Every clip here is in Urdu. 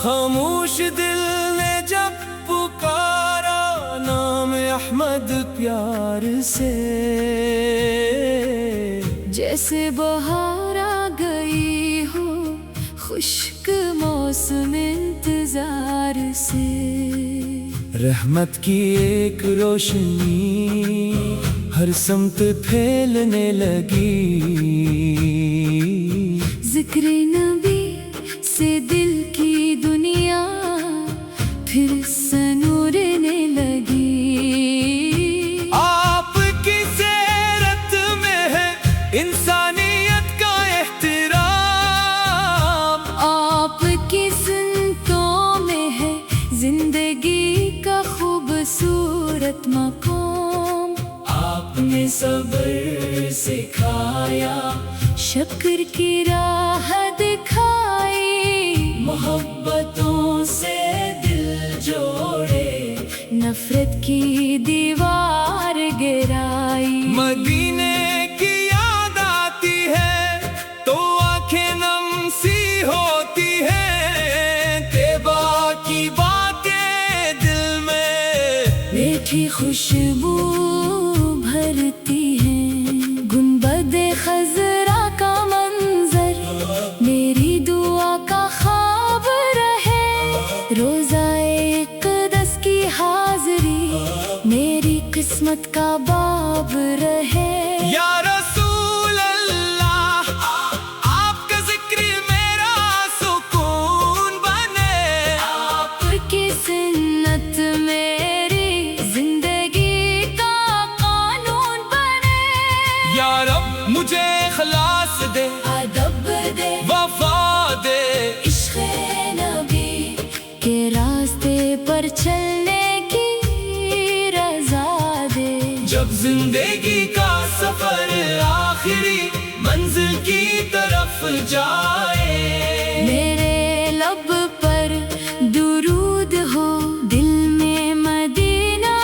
خاموش دل نے جب پکارا نام احمد پیار سے، جیسے بہار آ گئی ہو خشک موسم انتظار سے، رحمت کی ایک روشنی ہر سمت پھیلنے لگی، ذکر نبی سے دل کی دنیا پھر سنورنے لگی، آپ کی سیرت میں ہے انسانیت کا احترام، آپ کی سنتوں میں ہے زندگی کا خوبصورت مقام، آپ نے صبر سکھایا، شکر کی راہ دکھائی، محبتوں سے دل جوڑے، نفرت کی دیوار گرائی، مدینے کی یاد آتی ہے تو آنکھیں نم سی ہوتی ہیں، طیبہ کی باتیں دل میں میٹھی خوشبو بھرتی ہیں، گنبد خضرا کا منظر میری دعا کا خواب رہے، روزہ اقدس کی حاضری میری قسمت کا باب رہے، یا رسول اللہ آپ کا ذکر میرا سکون بنے، آپ کی سنت میری زندگی کا قانون بنے، یا رب مجھے اخلاص دے، ادب دے، وفا دے، عشق نبی کے راستے پر چلنے کی رضا دے، جب زندگی کا سفر آخری منزل کی طرف جائے، میرے لب پر درود ہو، دل میں مدینہ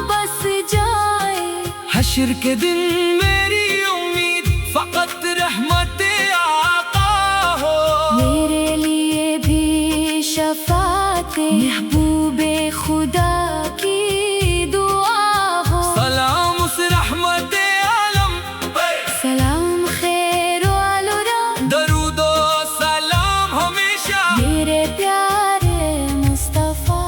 بس جائے، حشر کے دن میری امید فقط رحمت آقا ہو، میرے لیے بھی شفاعت محبوب خدا کی دعا ہو، سلام اس رحمت عالم پر، سلام خیر و آلودہ، درود و سلام ہمیشہ میرے پیارے مصطفیٰ،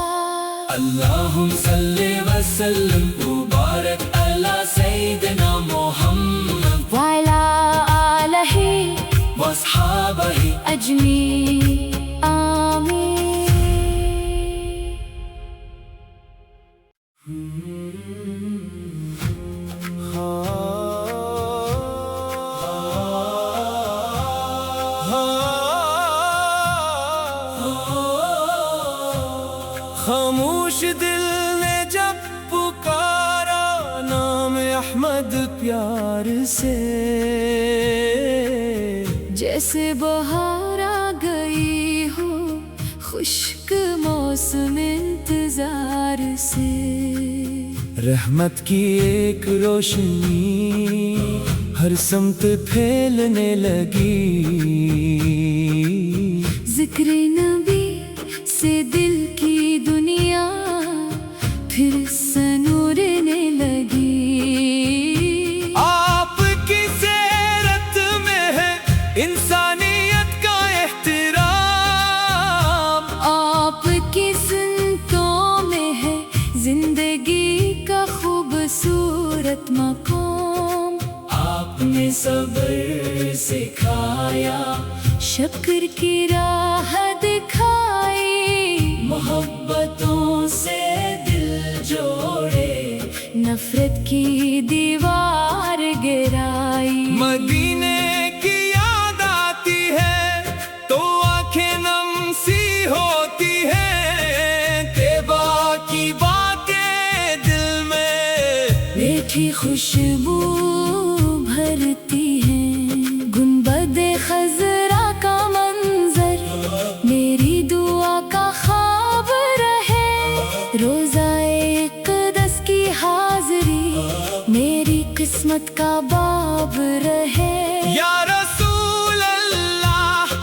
اللہم صلی وسلم مبارک علی سیدنا محمد وعلی آلہ واصحابہ اجمعین، آمین۔ خاموش دل نے جب پکارا نام احمد پیار سے، جیسے بہار آ گئی ہو خشک موسم انتظار سے، رحمت کی ایک روشنی ہر سمت پھیلنے لگی، ذکر نبی سے دل کی دنیا پھر سنورنے لگی، آپ کی سیرت میں ہے انسانیت کا احترام، آپ کی سنتوں میں ہے زندگی کا خوبصورت مقام، آپ نے صبر سکھایا، شکر کی راہ دکھائی، محبتوں سے دل جوڑے، نفرت کی دیوار گرائی، مدینے کی یاد آتی ہے تو آنکھیں نم سی ہوتی ہیں، طیبہ کی باتیں دل میں میٹھی خوشبو بھرتی ہیں، گنبد خضرا کا منظر میری دعا کا خواب رہے، روزائے اقدس کی حاضری میری قسمت کا باب رہے یا رسول اللہ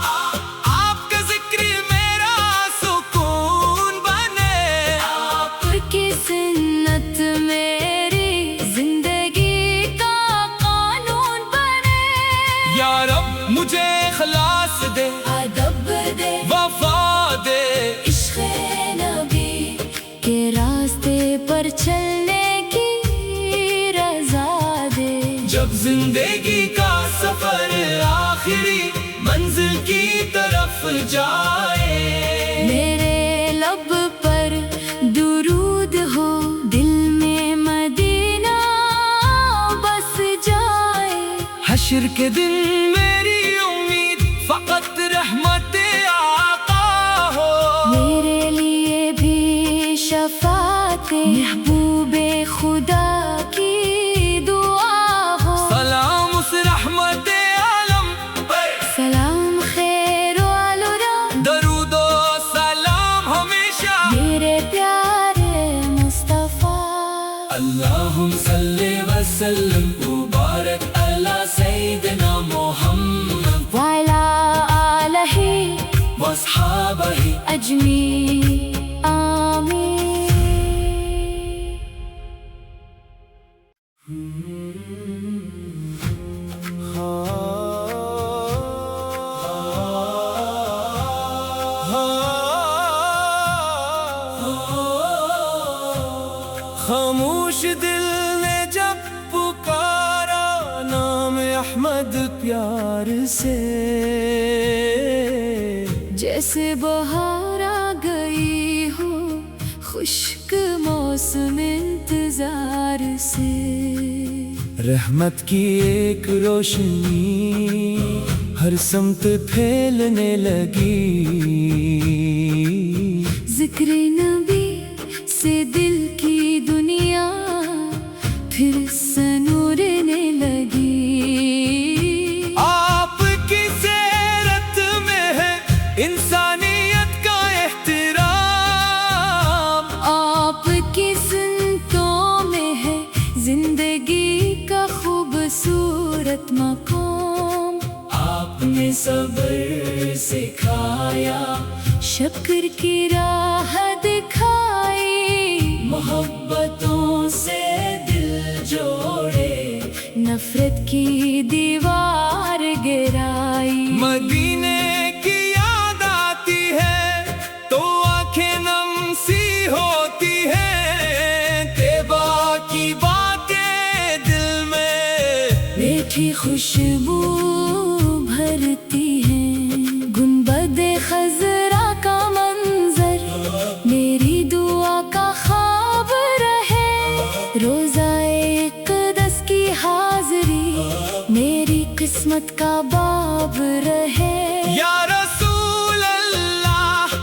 آپ کا ذکر میرا سکون بنے آپ کی سنت میری زندگی کا قانون بنے یا رب مجھے اخلاص دے ادب دے وفا دے عشق نبی کے راستے پر چلنے کی رضا دے جب زندگی کا سفر آخری منزل کی طرف جائے میرے لب پر درود ہو دل میں مدینہ بس جائے حشر کے دن میری امید فقط رحمت آقا ہو میرے لیے بھی شفاعت محبوب خدا کی دعا ہو سلام اس رحمت عالم پر سلام خیر والرحمت درود و سلام ہمیشہ میرے پیارے مصطفیٰ اللہم صلی وسلم مبارک اللہ سیدنا محمد وعلی آلہ واصحابہ اجمعین آمین خاموش دل نے جب پکارا نام احمد پیار سے جیسے بہار آ گئی ہو خشک موسم انتظار سے رحمت کی ایک روشنی ہر سمت پھیلنے لگی ذکر نبی سے دل کی دنیا پھر سنورنے لگی آپ کی سیرت میں ہے انسانیت کا احترام آپ کی سنتوں میں ہے زندگی کا خوبصورت مقام آپ نے صبر سکھایا شکر کی راہ دکھائی محبتوں سے دل جوڑے نفرت کی دیوار گرائی مدینے کی یاد آتی ہے تو آنکھیں نم سی ہوتی ہیں طیبہ کی باتیں دل میں میٹھی خوشبو بھرتی ہیں گنبد خضرا کا منظر میری دعا کا خواب رہے روزائے اقدس کی حاضری میری قسمت کا باب رہے یا رسول اللہ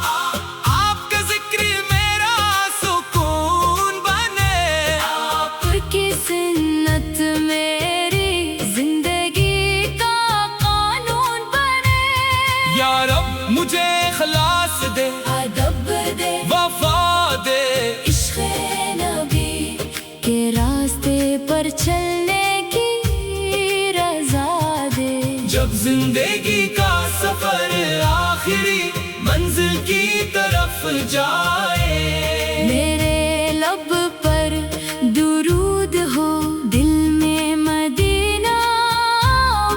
آپ کا ذکر میرا سکون بنے آپ کی سنت میری زندگی کا قانون بنے یا رب مجھے اخلاص دے ادب دے وفا دے عشق نبی کے راستے پر چلنے کی رضا دے جب زندگی کا سفر آخری منزل کی طرف جائے میرے لب پر درود ہو دل میں مدینہ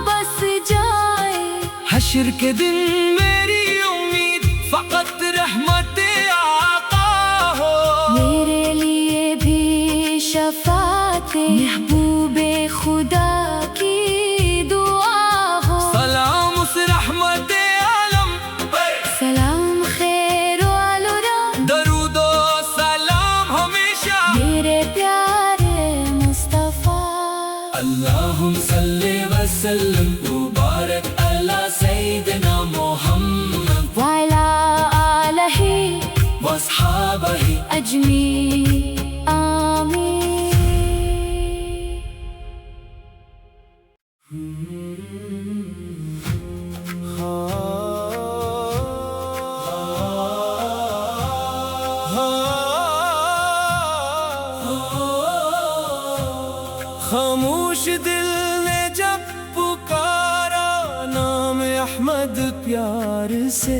بس جائے حشر کے دن میری امید فقط رحمت آقا ہو میرے لیے بھی شفاعت محبوب خدا کی دعا ہو سلام اس رحمت عالم پر سلام خیر والرحمت درود و سلام ہمیشہ میرے پیارے مصطفیٰ اللہم صلی وسلم مبارک اللہ سیدنا محمد وعلی آلہ واصحابہ اجمعین آمین پیار سے،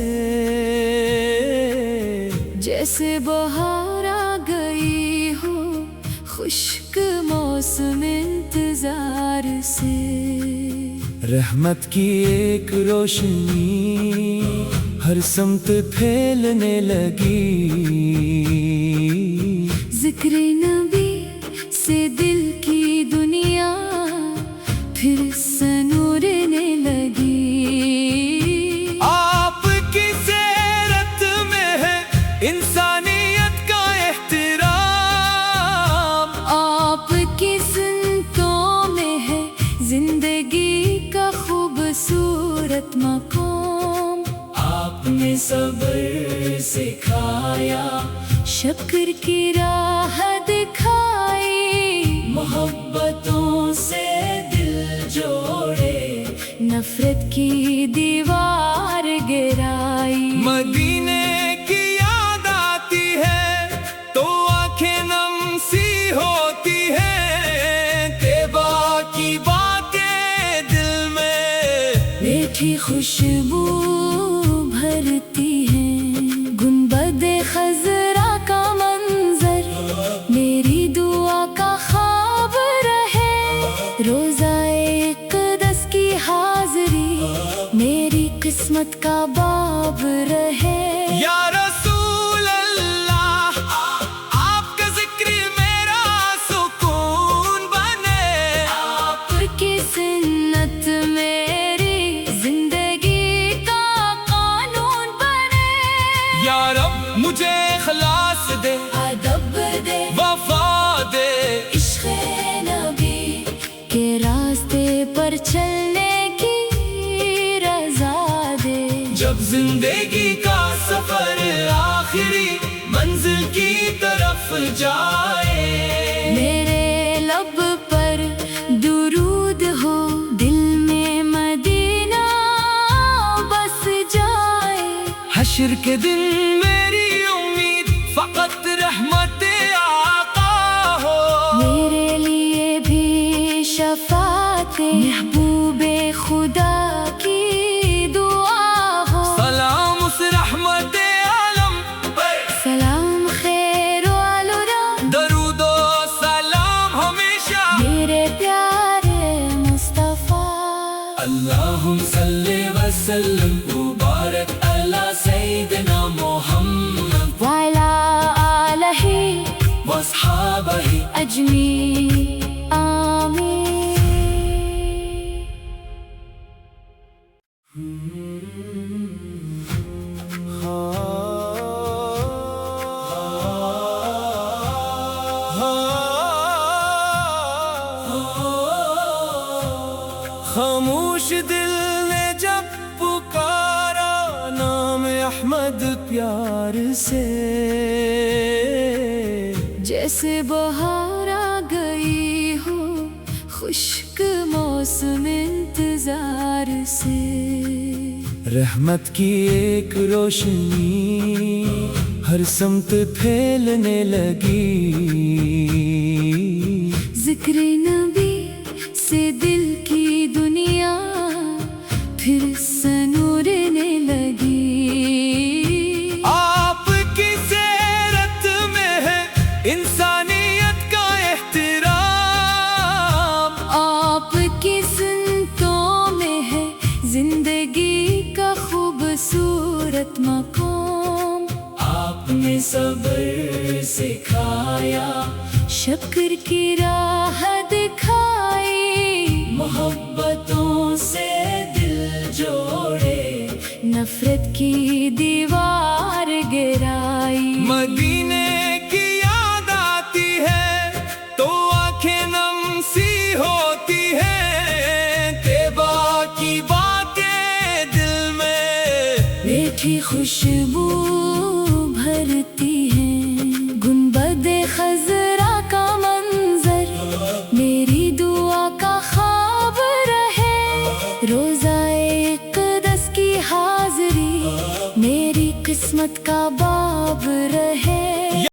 جیسے بہار آ گئی ہو خشک موسم انتظار سے، رحمت کی ایک روشنی ہر سمت پھیلنے لگی، ذکر نبی سے دل کی دنیا پھر سنورنے لگی، آپ کی سیرت میں ہے انسانیت کا احترام، آپ کی سنتوں میں ہے زندگی کا خوبصورت مقام، آپ نے صبر سکھایا، شکر کی راہ دکھائی، محبتوں سے دل جوڑے، نفرت کی دیوار گرائی، مدینے کی یاد آتی ہے تو آنکھیں نم سی ہوتی ہیں، طیبہ کی باتیں دل میں میٹھی خوشبو بھرتی ہیں، گنبد خضرا کا منظر میری دعا کا خواب رہے، روزہ اقدس کی حاضری میری قسمت کا باب رہے، یا رسول اللہ آپ کا ذکر میرا سکون بنے، آپ کی سنت میری زندگی کا قانون بنے، یا رب مجھے اخلاص دے، ادب دے، وفا دے، عشق نبی کے راستے پر چلنے کی رضا دے، جب زندگی کا سفر آخری منزل کی طرف جائے، میرے لب پر درود ہو، دل میں مدینہ بس جائے، حشر کے دن میری امید فقط رحمت آقا ہو، میرے لیے بھی شفاعت محبوب خدا کی دعا ہو، سلام اس رحمت عالم پر، سلام خیر و علورا درود و سلام ہمیشہ، میرے پیارے مصطفیٰ، اللہم صلی وسلم مبارک علی سیدنا محمد وعلی آلہ واصحابہ اجمعین، آمین۔ خاموش دل نے جب پکارا نام احمد پیار سے، جیسے بہار آ گئی ہو خشک موسم انتظار سے، رحمت کی ایک روشنی ہر سمت پھیلنے لگی، ذکر نبی سے دل کی دنیا پھر سنورنے لگی، آپ کی سیرت میں ہے انسانیت کا احترام، آپ کی سنتوں میں ہے زندگی کا خوبصورت مقام، آپ نے صبر سکھایا، شکر کی راہ دکھائی، محبتوں سے دل جوڑے، نفرت کی